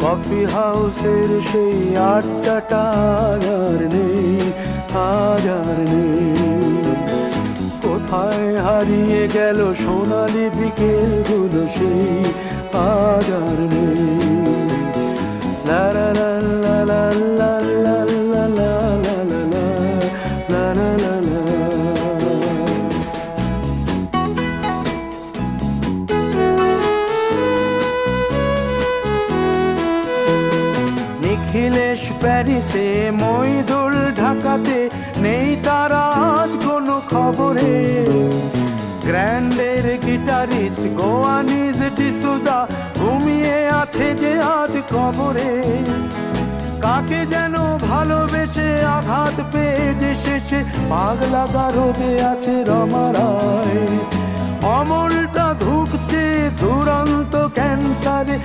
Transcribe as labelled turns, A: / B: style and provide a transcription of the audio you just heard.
A: Coffee হাউসের সেই আড্ডাটা আর নেই, আর নেই। কোথায় হারিয়ে গেল সোনালি বিকেলগুলো সেই আর নেই। লা লা লা লা লা লা লা লা লা লা লা লা লা লা। নিখিলেশ প্যারিসে, মইদুল ঢাকাতে, নেই তারা আজ কোনো খবরে। গ্র্যান্ডের গিটারিস্ট গোয়ানিজ ডিসুজা ঘুমিয়ে আছে যে আজ কবরে। কাকে যেন ভালোবেসে আঘাত পেয়ে যে শেষে পাগলা গারদে আছে রমা রায়। অমলটা ধুকছে দুরন্ত ক্যান্সারে।